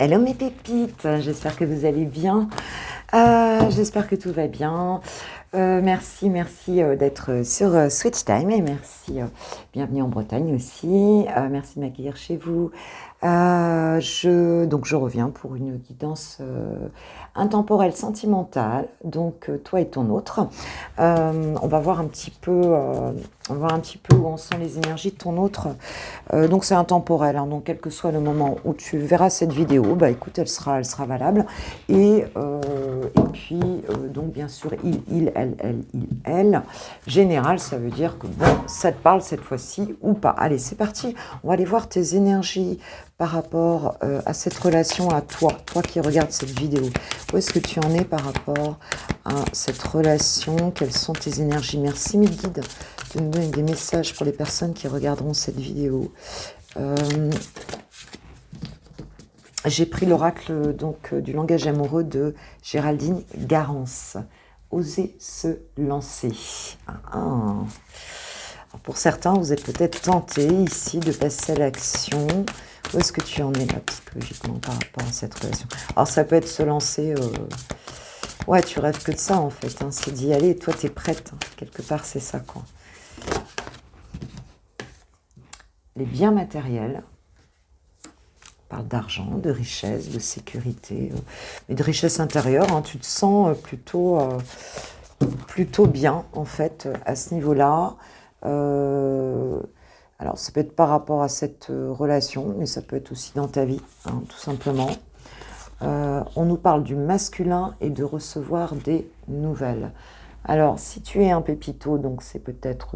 Hello mes pépites, j'espère que vous allez bien, j'espère que tout va bien. Merci d'être sur Switch Time et merci, bienvenue en Bretagne aussi, merci de m'accueillir chez vous. Donc je reviens pour une guidance intemporelle sentimentale, donc toi et ton autre. On va voir un petit peu, on va voir un petit peu où en sont les énergies de ton autre. Donc c'est intemporel, hein, donc quel que soit le moment où tu verras cette vidéo, bah écoute, elle sera valable. Et puis, donc bien sûr, elle. Général, ça veut dire que bon, ça te parle cette fois-ci ou pas. Allez, c'est parti. On va aller voir tes énergies par rapport à cette relation à toi, toi qui regardes cette vidéo. Où est-ce que tu en es par rapport à cette relation? Quelles sont tes énergies? Merci mes guides de me donner des messages pour les personnes qui regarderont cette vidéo. J'ai pris l'oracle donc du langage amoureux de Géraldine Garance. Oser se lancer. Alors, pour certains, vous êtes peut-être tenté ici de passer à l'action. Où est-ce que tu en es là, psychologiquement, par rapport à cette relation? Alors, ça peut être se lancer... Ouais, tu rêves que de ça, en fait. Hein, c'est d'y aller. Et toi, tu es prête. Hein. Quelque part, c'est ça, quoi. Les biens matériels. On parle d'argent, de richesse, de sécurité, mais de richesse intérieure. Hein, tu te sens plutôt bien, en fait, à ce niveau-là. Alors, ça peut être par rapport à cette relation, mais ça peut être aussi dans ta vie, hein, tout simplement. On nous parle du masculin et de recevoir des nouvelles. Alors, si tu es un pépito, donc c'est peut-être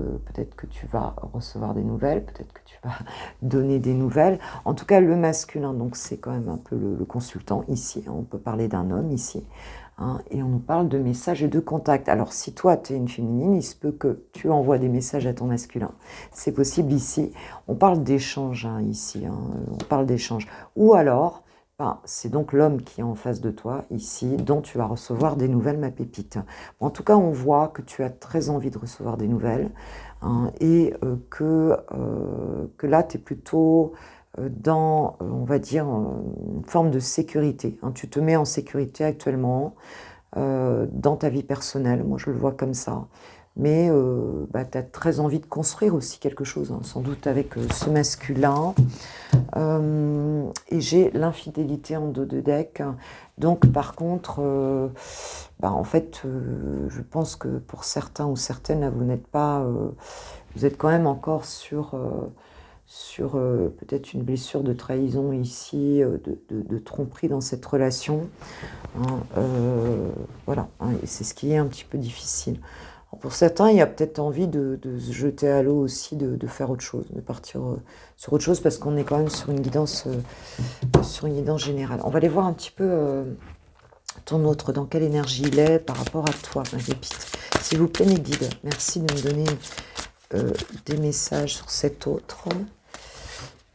que tu vas recevoir des nouvelles, peut-être que tu vas donner des nouvelles. En tout cas, le masculin, donc c'est quand même un peu le consultant ici. Hein, on peut parler d'un homme ici. Hein, et on nous parle de messages et de contacts. Alors, si toi, tu es une féminine, il se peut que tu envoies des messages à ton masculin. C'est possible ici. On parle d'échange hein, ici. Hein, on parle d'échange. Ou alors... Ben, c'est donc l'homme qui est en face de toi, ici, dont tu vas recevoir des nouvelles, ma pépite. En tout cas, on voit que tu as très envie de recevoir des nouvelles hein, et que là, tu es plutôt dans, on va dire, une forme de sécurité. Hein. Tu te mets en sécurité actuellement dans ta vie personnelle, moi je le vois comme ça. Mais bah, tu as très envie de construire aussi quelque chose, hein, sans doute avec ce masculin. Et j'ai l'infidélité en dos de deck. Donc par contre, bah, en fait, je pense que pour certains ou certaines, là, vous n'êtes pas... vous êtes quand même encore sur peut-être une blessure de trahison ici, de tromperie dans cette relation. Hein, voilà, hein, et c'est ce qui est un petit peu difficile. Pour certains, il y a peut-être envie de se jeter à l'eau aussi, de faire autre chose, de partir sur autre chose, parce qu'on est quand même sur une guidance générale. On va aller voir un petit peu ton autre, dans quelle énergie il est par rapport à toi, ma pépite. S'il vous plaît, mes guides, merci de me donner des messages sur cet autre.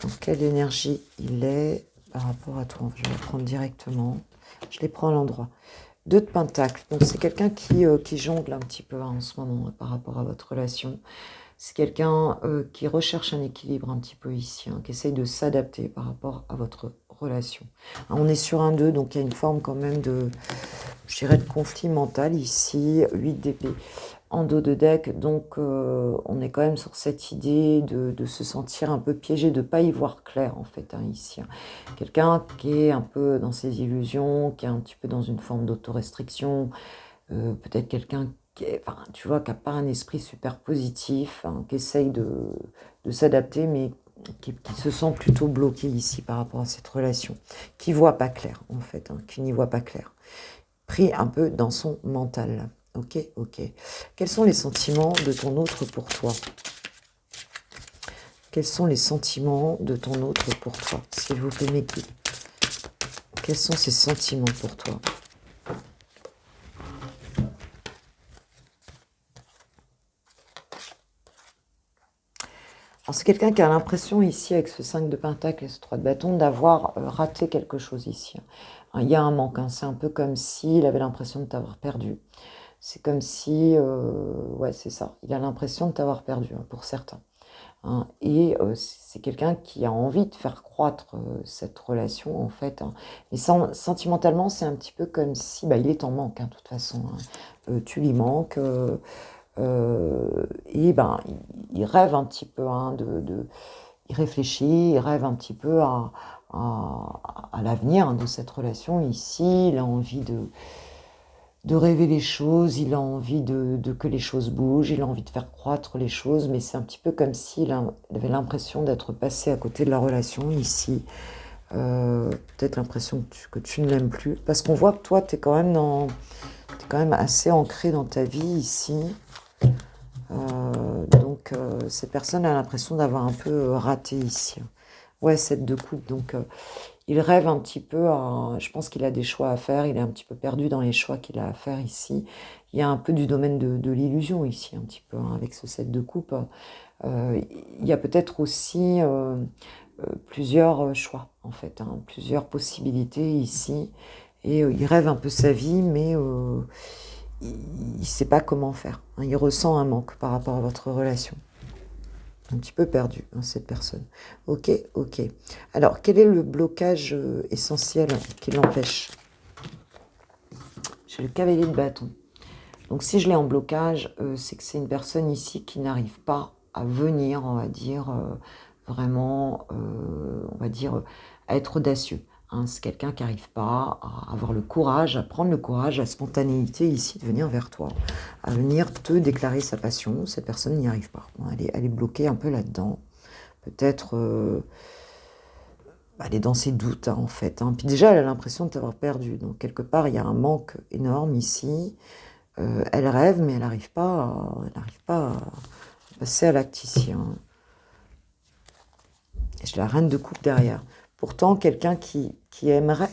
Dans quelle énergie il est par rapport à toi? Je vais les prendre directement. Je les prends à l'endroit. 2 de Pentacles, donc c'est quelqu'un qui jongle un petit peu hein, en ce moment par rapport à votre relation. C'est quelqu'un qui recherche un équilibre un petit peu ici, hein, qui essaye de s'adapter par rapport à votre relation. Hein, on est sur un 2, donc il y a une forme quand même de, je dirais, de conflit mental ici, 8 d'épée en dos de deck, donc on est quand même sur cette idée de se sentir un peu piégé, de ne pas y voir clair en fait hein, ici. Hein. Quelqu'un qui est un peu dans ses illusions, qui est un petit peu dans une forme d'autorestriction, peut-être quelqu'un qui est, enfin, tu vois, qui n'a pas un esprit super positif, hein, qui essaye de s'adapter, mais qui se sent plutôt bloqué ici par rapport à cette relation, qui ne voit pas clair en fait, hein, qui n'y voit pas clair, pris un peu dans son mental. Ok, ok. Quels sont les sentiments de ton autre pour toi? Quels sont les sentiments de ton autre pour toi? S'il vous plaît, mes guides. Quels sont ces sentiments pour toi? Alors, c'est quelqu'un qui a l'impression ici, avec ce 5 de Pentacle et ce 3 de bâton, d'avoir raté quelque chose ici. Hein, il y a un manque, hein. C'est un peu comme s'il avait l'impression de t'avoir perdu. C'est comme si, ouais, c'est ça. Il a l'impression de t'avoir perdu, hein, pour certains. hein, et c'est quelqu'un qui a envie de faire croître cette relation, en fait, hein. Et sentimentalement, c'est un petit peu comme si, bah, il est en manque, hein, de toute façon, hein. Tu lui manques, et ben, il rêve un petit peu, hein, il réfléchit, il rêve un petit peu à l'avenir, hein, de cette relation ici. Il a envie de rêver les choses, il a envie que les choses bougent, il a envie de faire croître les choses, mais c'est un petit peu comme s'il avait l'impression d'être passé à côté de la relation ici. Peut-être l'impression que tu ne l'aimes plus, parce qu'on voit que toi, t'es quand même assez ancré dans ta vie ici. Donc, cette personne a l'impression d'avoir un peu raté ici. Ouais, 7 de coupe, donc il rêve un petit peu, je pense qu'il a des choix à faire, il est un petit peu perdu dans les choix qu'il a à faire ici. Il y a un peu du domaine de l'illusion ici, un petit peu, hein, avec ce 7 de coupe. Il y a peut-être aussi plusieurs choix, en fait, hein, plusieurs possibilités ici. Et il rêve un peu sa vie, mais il ne sait pas comment faire, hein. Il ressent un manque par rapport à votre relation. Un petit peu perdu, hein, cette personne. Ok, ok. Alors, quel est le blocage essentiel qui l'empêche? J'ai le cavalier de bâton. Donc, si je l'ai en blocage, c'est que c'est une personne ici qui n'arrive pas à venir, on va dire, vraiment, on va dire, à être audacieux, hein. C'est quelqu'un qui n'arrive pas à avoir le courage, à prendre le courage, la spontanéité ici de venir vers toi, à venir te déclarer sa passion. Cette personne n'y arrive pas, hein. Elle est bloquée un peu là-dedans. Peut-être, elle est dans ses doutes, hein, en fait, hein. Puis déjà, elle a l'impression de t'avoir perdu. Donc, quelque part, il y a un manque énorme ici. Elle rêve, mais elle n'arrive pas à passer à l'acte ici, hein. Et j'ai la reine de coupe derrière. Pourtant, quelqu'un qui aimerait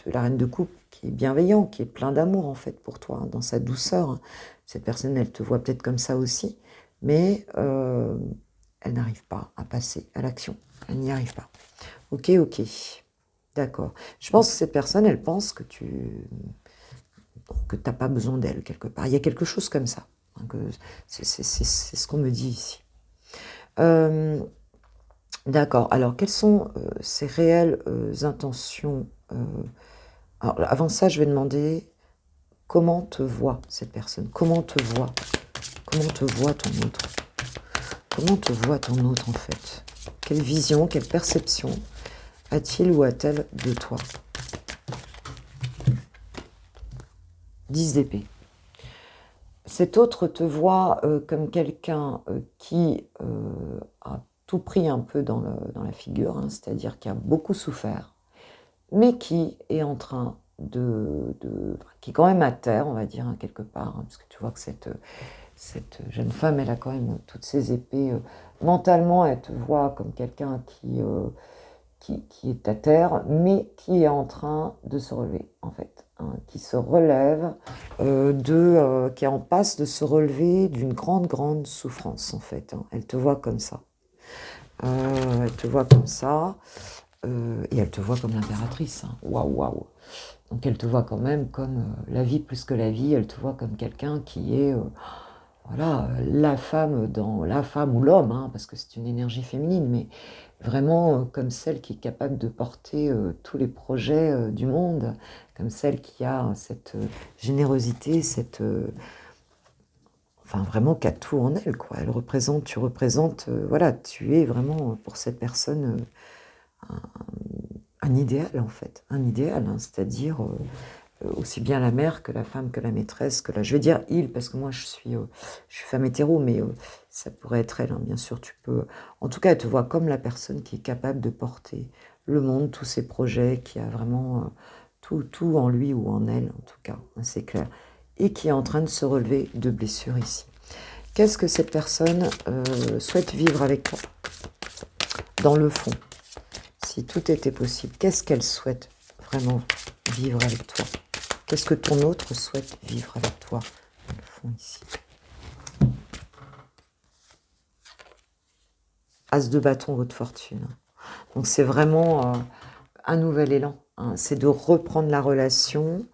la reine de coupe, qui est bienveillant, qui est plein d'amour, en fait, pour toi, hein, dans sa douceur, hein. Cette personne, elle te voit peut-être comme ça aussi, mais elle n'arrive pas à passer à l'action. Elle n'y arrive pas. Ok, ok. D'accord. Je pense que cette personne, elle pense que tu n'as pas besoin d'elle, quelque part. Il y a quelque chose comme ça, hein, c'est ce qu'on me dit ici. D'accord. Alors, quelles sont ses réelles intentions? Alors, avant ça, je vais demander comment te voit cette personne? Comment te voit? Comment te voit ton autre? Comment te voit ton autre, en fait? Quelle vision, quelle perception a-t-il ou a-t-elle de toi? 10 d'épée. Cet autre te voit comme quelqu'un qui a tout pris un peu dans la figure, hein, c'est-à-dire qui a beaucoup souffert, mais qui est en train qui est quand même à terre, on va dire, hein, quelque part, hein, parce que tu vois que cette jeune femme, elle a quand même toutes ses épées. Mentalement, elle te voit comme quelqu'un qui est à terre, mais qui est en train de se relever, en fait, hein, qui se relève, qui est en passe de se relever d'une grande, grande souffrance, en fait, hein. Elle te voit comme ça. Elle te voit comme ça, et elle te voit comme l'impératrice, hein. Waouh, waouh. Donc elle te voit quand même comme la vie plus que la vie, elle te voit comme quelqu'un qui est, voilà, la femme ou l'homme, hein, parce que c'est une énergie féminine, mais vraiment comme celle qui est capable de porter tous les projets du monde, comme celle qui a cette générosité, enfin vraiment qui a tout en elle, quoi. Tu représentes, voilà, tu es vraiment pour cette personne un idéal, en fait, un idéal, hein, c'est-à-dire aussi bien la mère que la femme, que la maîtresse, je vais dire il, parce que moi je suis femme hétéro, mais ça pourrait être elle, hein, bien sûr, tu peux. En tout cas, elle te voit comme la personne qui est capable de porter le monde, tous ses projets, qui a vraiment tout en lui ou en elle, en tout cas, hein, c'est clair, et qui est en train de se relever de blessures ici. Qu'est-ce que cette personne souhaite vivre avec toi, dans le fond? Si tout était possible, qu'est-ce qu'elle souhaite vraiment vivre avec toi? Qu'est-ce que ton autre souhaite vivre avec toi, dans le fond, ici? As de bâton, votre fortune. Donc, c'est vraiment un nouvel élan, hein. C'est de reprendre la relation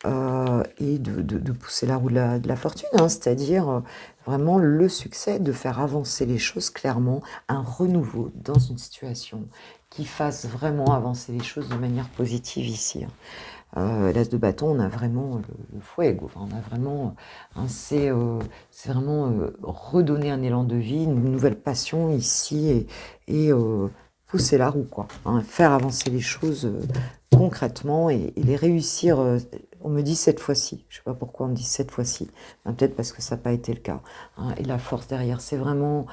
et de pousser la roue de la fortune, hein. C'est-à-dire vraiment le succès de faire avancer les choses clairement, un renouveau dans une situation qui fasse vraiment avancer les choses de manière positive ici. L'as de bâton, on a vraiment le fuego, enfin, on a vraiment, c'est vraiment redonner un élan de vie, une nouvelle passion ici et pousser la roue, quoi. Hein, faire avancer les choses concrètement et les réussir. On me dit cette fois-ci, je sais pas pourquoi on me dit cette fois-ci, peut-être parce que ça n'a pas été le cas. Hein, et la force derrière, c'est vraiment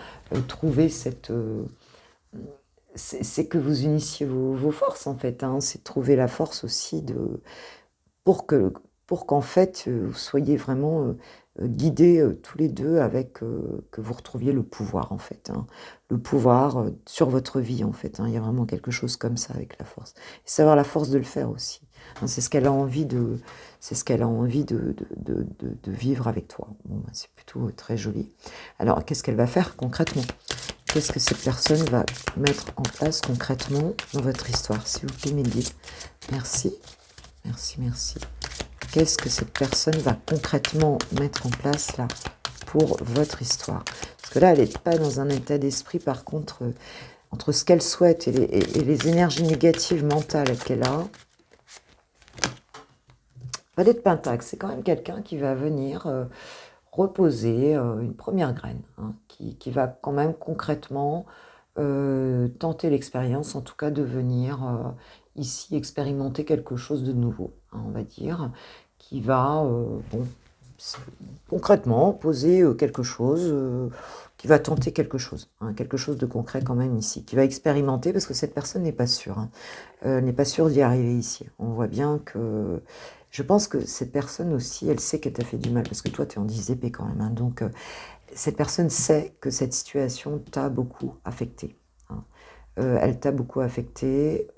trouver cette c'est que vous unissiez vos forces en fait, hein. C'est de trouver la force aussi pour que, pour qu'en fait vous soyez vraiment guidés tous les deux avec que vous retrouviez le pouvoir en fait, hein. Le pouvoir sur votre vie en fait, hein. Il y a vraiment quelque chose comme ça avec la force. Et savoir la force de le faire aussi. Hein, c'est ce qu'elle a envie de vivre avec toi. Bon, bah, c'est plutôt très joli. Alors, qu'est-ce qu'elle va faire concrètement? Qu'est-ce que cette personne va mettre en place concrètement dans votre histoire? S'il vous plaît, Mehdi. Merci. Merci, merci. Qu'est-ce que cette personne va concrètement mettre en place là pour votre histoire? Parce que là, elle n'est pas dans un état d'esprit, par contre, entre ce qu'elle souhaite et les énergies négatives mentales qu'elle a. Valet de Pentacle, c'est quand même quelqu'un qui va venir reposer une première graine, hein, qui va quand même concrètement tenter l'expérience, en tout cas de venir ici expérimenter quelque chose de nouveau, hein, on va dire, qui va bon, concrètement poser quelque chose, qui va tenter hein, quelque chose de concret quand même ici, qui va expérimenter, parce que cette personne n'est pas sûre, hein, n'est pas sûre d'y arriver ici. On voit bien que... Je pense que cette personne aussi, elle sait qu'elle t'a fait du mal, parce que toi, tu es en 10 épées quand même, hein, donc cette personne sait que cette situation t'a beaucoup affecté. Hein. Elle t'a beaucoup affecté,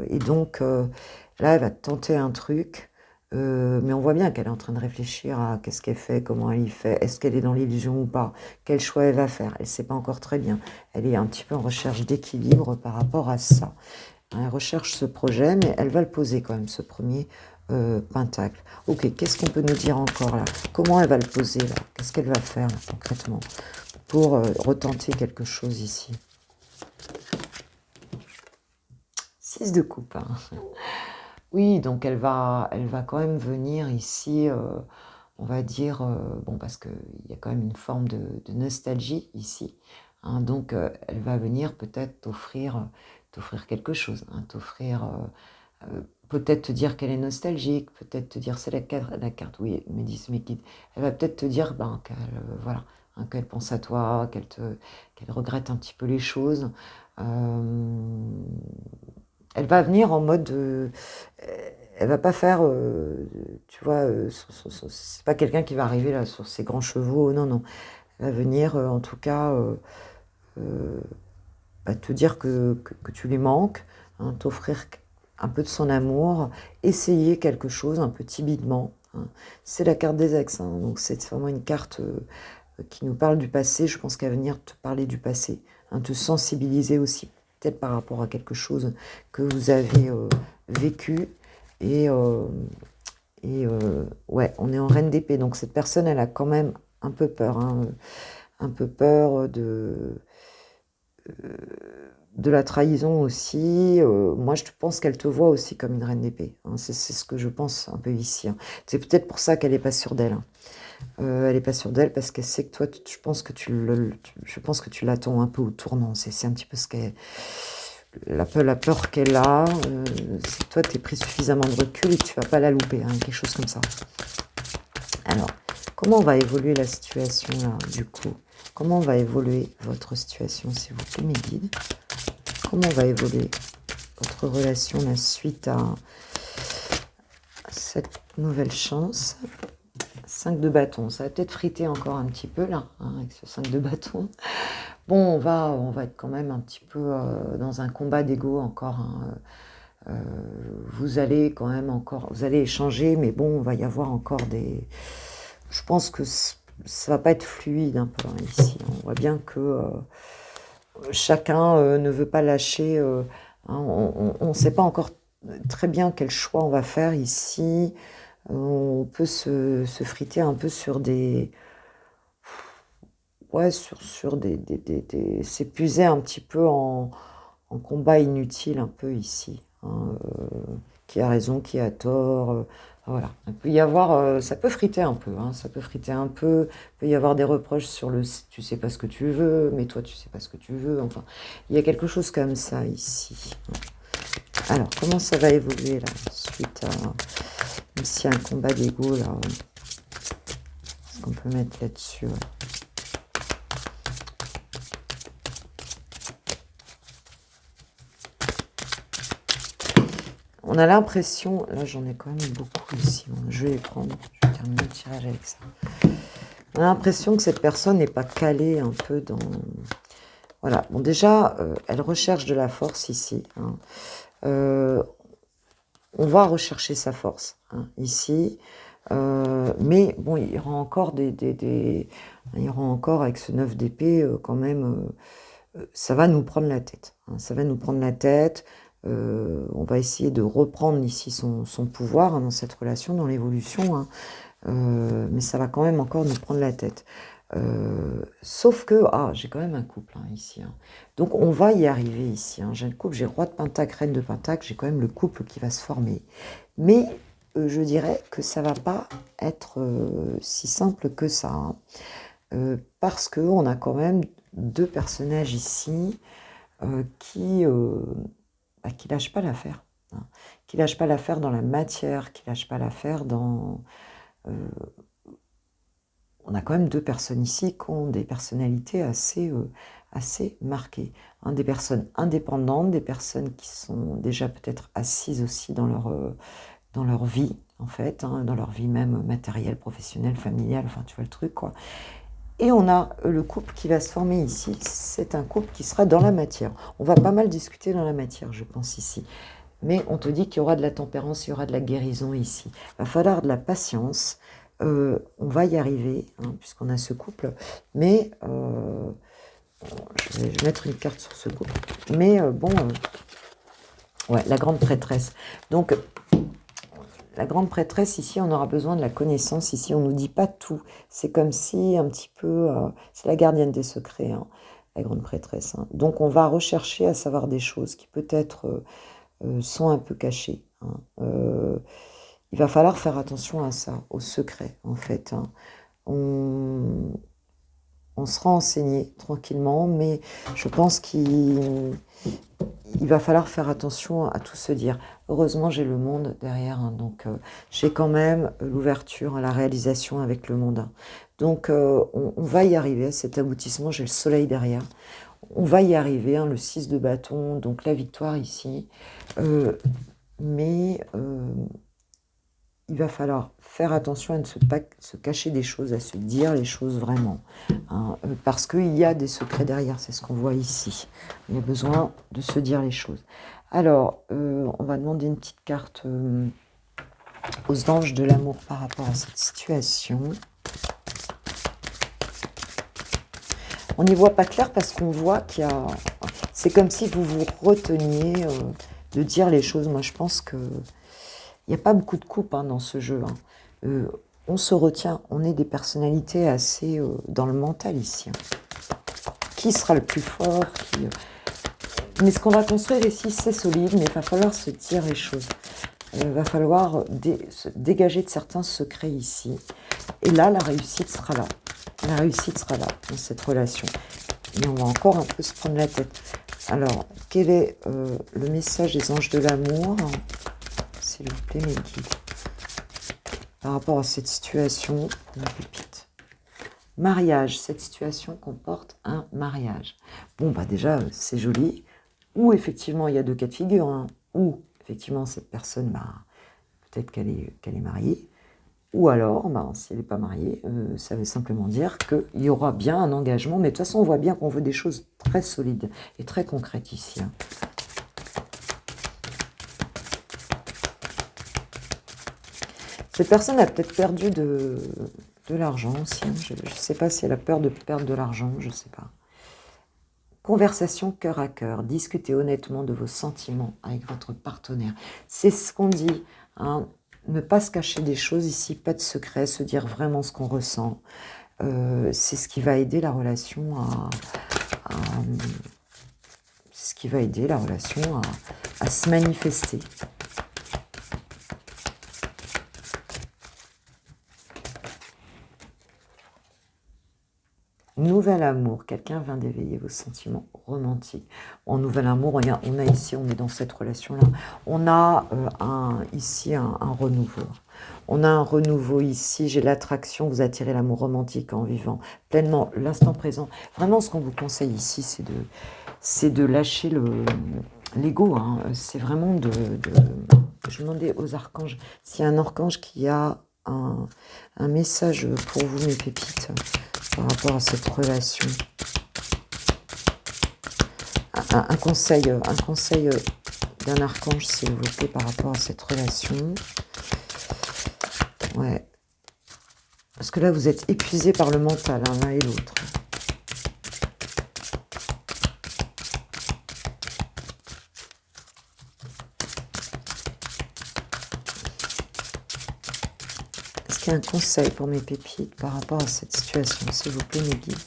et donc là, elle va tenter un truc, mais on voit bien qu'elle est en train de réfléchir à qu'est-ce qu'elle fait, comment elle y fait, est-ce qu'elle est dans l'illusion ou pas, quel choix elle va faire, elle ne sait pas encore très bien. Elle est un petit peu en recherche d'équilibre par rapport à ça. Elle recherche ce projet, mais elle va le poser quand même, ce premier pentacle. Ok, qu'est-ce qu'on peut nous dire encore là? Comment elle va le poser là? Qu'est-ce qu'elle va faire là, concrètement pour retenter quelque chose ici? 6 de coupe. Hein. Oui, donc elle va quand même venir ici, on va dire, bon, parce qu'il y a quand même une forme de nostalgie ici. Hein, donc elle va venir peut-être t'offrir quelque chose, hein, peut-être te dire qu'elle est nostalgique, peut-être te dire c'est la carte, oui, me disent mes guides. Elle va peut-être te dire qu'elle voilà, hein, qu'elle pense à toi, qu'elle regrette un petit peu les choses. Elle va venir en mode, elle va pas faire, tu vois, c'est pas quelqu'un qui va arriver là sur ses grands chevaux, non, non. Elle va venir, en tout cas, te dire que tu lui manques, hein, t'offrir un peu de son amour, essayer quelque chose un peu timidement. Hein. C'est la carte des ex, hein, donc c'est vraiment une carte qui nous parle du passé. Je pense qu'elle va venir te parler du passé, hein, te sensibiliser aussi, peut-être par rapport à quelque chose que vous avez vécu. Et ouais, on est en reine d'épée, donc cette personne, elle a quand même un peu peur, hein, un peu peur de la trahison aussi. Moi, je pense qu'elle te voit aussi comme une reine d'épée. Hein. C'est ce que je pense un peu ici. Hein. C'est peut-être pour ça qu'elle n'est pas sûre d'elle. Hein. Elle n'est pas sûre d'elle parce qu'elle sait que toi, je pense que tu l'attends un peu au tournant. C'est un petit peu ce qu'elle... La peur qu'elle a, c'est que toi, tu es pris suffisamment de recul et que tu ne vas pas la louper. Hein, quelque chose comme ça. Alors, comment va évoluer la situation là, du coup? Comment va évoluer votre situation, s'il vous plaît, mes guides? Comment va évoluer votre relation la suite à cette nouvelle chance? 5 de bâton, ça va peut-être friter encore un petit peu là, hein, avec ce 5 de bâton. Bon, on va être quand même un petit peu dans un combat d'ego encore. Hein. Vous allez quand même encore, vous allez échanger, mais bon, il va y avoir encore des... Je pense que ça va pas être fluide un peu hein, ici. On voit bien que chacun ne veut pas lâcher. Hein, on ne sait pas encore très bien quel choix on va faire ici. On peut se friter un peu sur des ouais, sur s'épuiser un petit peu en combat inutile un peu ici, hein, qui a raison, qui a tort, voilà. Il peut y avoir, ça peut friter un peu, hein, ça peut friter un peu, il peut y avoir des reproches sur le tu sais pas ce que tu veux, mais toi tu sais pas ce que tu veux, enfin, il y a quelque chose comme ça ici. Alors, comment ça va évoluer là, suite à, même s'il y a un combat d'ego là, ce qu'on peut mettre là-dessus, ouais. On a l'impression, là j'en ai quand même beaucoup ici, bon, je vais les prendre, je vais terminer le tirage avec ça. On a l'impression que cette personne n'est pas calée un peu dans... Voilà, bon déjà, elle recherche de la force ici, hein. On va rechercher sa force, hein, ici, mais bon, il y aura encore il y aura encore avec ce 9 d'épée, quand même, ça va nous prendre la tête, hein, ça va nous prendre la tête. On va essayer de reprendre ici son pouvoir, hein, dans cette relation, dans l'évolution, hein, mais ça va quand même encore nous prendre la tête. Sauf que, j'ai quand même un couple, hein, ici, hein. Donc on va y arriver ici, hein. J'ai le couple, j'ai roi de pentacle, reine de pentacle, j'ai quand même le couple qui va se former. Mais je dirais que ça va pas être si simple que ça, hein. Parce qu'on a quand même deux personnages ici qui lâchent pas l'affaire, hein. Qui lâchent pas l'affaire dans la matière, qui lâchent pas l'affaire dans... on a quand même deux personnes ici qui ont des personnalités assez marquées, hein, des personnes indépendantes, des personnes qui sont déjà peut-être assises aussi dans leur vie, en fait, hein, dans leur vie même matérielle, professionnelle, familiale, enfin tu vois le truc, quoi. Et on a le couple qui va se former ici, c'est un couple qui sera dans la matière. On va pas mal discuter dans la matière, je pense, ici. Mais on te dit qu'il y aura de la tempérance, il y aura de la guérison ici. Il va falloir de la patience. On va y arriver, hein, puisqu'on a ce couple. Mais je vais mettre une carte sur ce couple. Mais ouais, la grande prêtresse. Donc, la grande prêtresse, ici, on aura besoin de la connaissance. Ici, on ne nous dit pas tout. C'est comme si, un petit peu... c'est la gardienne des secrets, hein, la grande prêtresse, hein. Donc, on va rechercher à savoir des choses qui peut-être sont un peu cachées, hein. Il va falloir faire attention à ça, aux secrets, en fait, hein. On sera enseigné tranquillement, mais je pense qu'il va falloir faire attention à tout se dire. Heureusement, j'ai le monde derrière, hein, donc j'ai quand même l'ouverture à la réalisation avec le monde, hein. Donc, on va y arriver à cet aboutissement. J'ai le soleil derrière. On va y arriver, hein, le 6 de bâton, donc la victoire ici. Mais il va falloir faire attention à ne pas se cacher des choses, à se dire les choses vraiment, hein, parce qu'il y a des secrets derrière, c'est ce qu'on voit ici. Il y a besoin de se dire les choses. Alors, on va demander une petite carte aux anges de l'amour par rapport à cette situation. On n'y voit pas clair parce qu'on voit qu'il y a... C'est comme si vous vous reteniez de dire les choses. Moi, je pense que... Il n'y a pas beaucoup de coupes, hein, dans ce jeu, hein. On se retient, on est des personnalités assez dans le mental ici, hein. Qui sera le plus fort Mais ce qu'on va construire ici, c'est solide, mais il va falloir se dire les choses. Il va falloir se dégager de certains secrets ici. Et là, la réussite sera là. La réussite sera là, dans cette relation. Mais on va encore un peu se prendre la tête. Alors, quel est le message des anges de l'amour ? S'il vous plaît, mes guides. Par rapport à cette situation, la pépite. Mariage, cette situation comporte un mariage. Bon, bah déjà, c'est joli. Ou effectivement, il y a deux cas de figure, hein. Ou effectivement, cette personne, peut-être qu'elle est mariée. Ou alors, si elle n'est pas mariée, ça veut simplement dire qu'il y aura bien un engagement. Mais de toute façon, on voit bien qu'on veut des choses très solides et très concrètes ici, hein. Cette personne a peut-être perdu de l'argent aussi, hein. Je ne sais pas si elle a peur de perdre de l'argent, je ne sais pas. Conversation cœur à cœur. Discutez honnêtement de vos sentiments avec votre partenaire. C'est ce qu'on dit, hein. Ne pas se cacher des choses ici, pas de secret, se dire vraiment ce qu'on ressent. c'est ce qui va aider la relation c'est ce qui va aider la relation à se manifester. Nouvel amour, quelqu'un vient d'éveiller vos sentiments romantiques. En nouvel amour, on a ici, on est dans cette relation-là, on a ici un renouveau. On a un renouveau ici, j'ai l'attraction, vous attirez l'amour romantique en vivant pleinement l'instant présent. Vraiment, ce qu'on vous conseille ici, c'est de lâcher l'ego. Hein. C'est vraiment je demandais aux archanges, s'il y a un archange qui a un message pour vous, mes pépites, par rapport à cette relation. Un conseil d'un archange, s'il vous plaît, par rapport à cette relation. Ouais. Parce que là, vous êtes épuisés par le mental, hein, l'un et l'autre. Est-ce qu'il y a un conseil pour mes pépites par rapport à cette situation, s'il vous plaît, mes guides,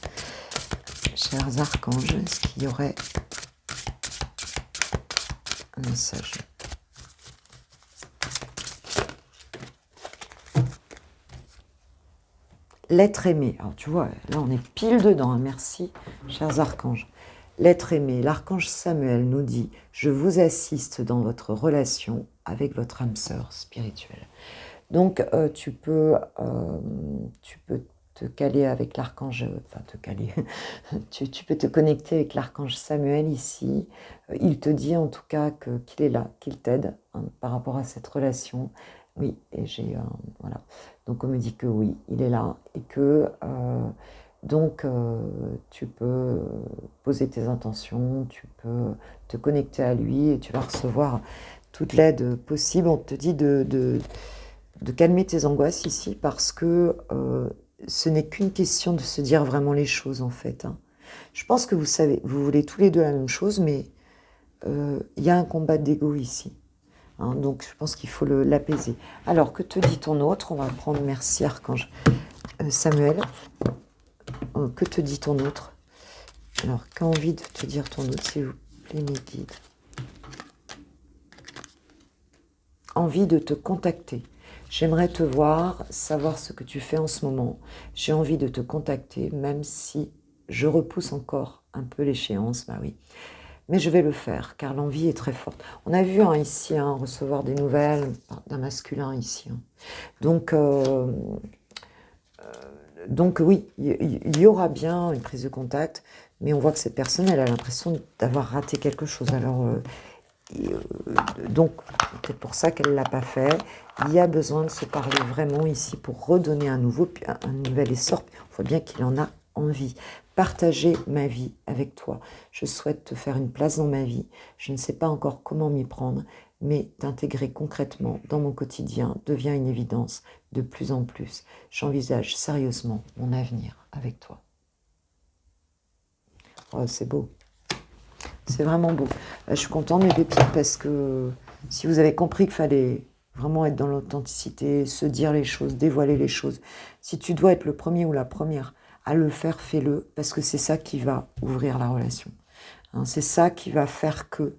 chers archanges? Est-ce qu'il y aurait un message? L'être aimé. Alors, tu vois, là, on est pile dedans. Hein. Merci, chers archanges. L'être aimé. L'archange Samuel nous dit « Je vous assiste dans votre relation avec votre âme sœur spirituelle. » Donc, tu peux te caler avec l'archange, enfin te caler, tu peux te connecter avec l'archange Samuel ici. Il te dit en tout cas qu'il est là, qu'il t'aide hein, par rapport à cette relation. Oui, et voilà. Donc on me dit que oui, il est là et que donc tu peux poser tes intentions, tu peux te connecter à lui et tu vas recevoir toute l'aide possible. On te dit de calmer tes angoisses ici parce que ce n'est qu'une question de se dire vraiment les choses en fait. Hein. Je pense que vous savez, vous voulez tous les deux la même chose, mais il y a un combat d'ego ici. Hein, donc, je pense qu'il faut l'apaiser. Alors, que te dit ton autre? On va prendre, merci Archange Samuel. Que te dit ton autre? Alors, qu'a envie de te dire ton autre, s'il vous plaît, mes guides? Envie de te contacter. J'aimerais te voir, savoir ce que tu fais en ce moment. J'ai envie de te contacter, même si je repousse encore un peu l'échéance, bah oui. Mais je vais le faire, car l'envie est très forte. On a vu hein, ici hein, recevoir des nouvelles d'un masculin ici. Hein. Donc oui, il y aura bien une prise de contact, mais on voit que cette personne, elle a l'impression d'avoir raté quelque chose. Alors, donc, c'est pour ça qu'elle ne l'a pas fait. Il y a besoin de se parler vraiment ici pour redonner un nouvel essor. On voit bien qu'il en a envie. Partager ma vie avec toi. Je souhaite te faire une place dans ma vie. Je ne sais pas encore comment m'y prendre, mais t'intégrer concrètement dans mon quotidien devient une évidence de plus en plus. J'envisage sérieusement mon avenir avec toi. Oh, c'est beau. C'est vraiment beau. Je suis contente, mes pépites, parce que si vous avez compris qu'il fallait vraiment être dans l'authenticité, se dire les choses, dévoiler les choses, si tu dois être le premier ou la première à le faire, fais-le, parce que c'est ça qui va ouvrir la relation. Hein, c'est ça qui va faire que...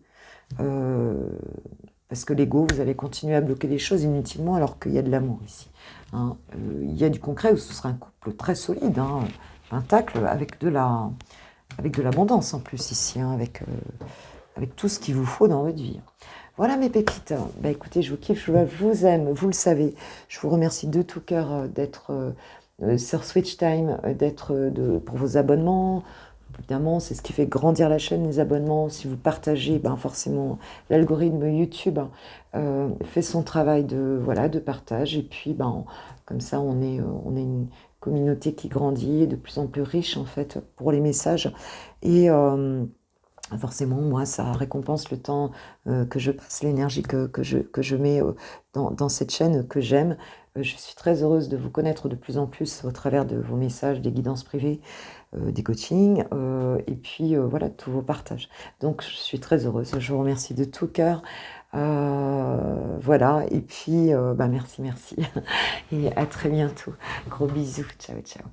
parce que l'ego, vous allez continuer à bloquer les choses inutilement alors qu'il y a de l'amour ici. Hein, il y a du concret où ce sera un couple très solide, hein, pentacle, avec de l'abondance en plus ici, hein, avec tout ce qu'il vous faut dans votre vie. Voilà mes pépites. Bah, écoutez, je vous kiffe, je vous aime, vous le savez. Je vous remercie de tout cœur d'être sur Switch Time, pour vos abonnements. Évidemment, c'est ce qui fait grandir la chaîne, les abonnements. Si vous partagez, ben forcément, l'algorithme YouTube fait son travail de partage. Et puis, comme ça, on est une communauté qui grandit, et de plus en plus riche, en fait, pour les messages. Et forcément, moi, ça récompense le temps que je passe, l'énergie que je mets dans cette chaîne que j'aime. Je suis très heureuse de vous connaître de plus en plus au travers de vos messages, des guidances privées, des coachings, et puis voilà, tous vos partages. Donc, je suis très heureuse. Je vous remercie de tout cœur. Voilà, et puis, merci. Et à très bientôt. Gros bisous. Ciao, ciao.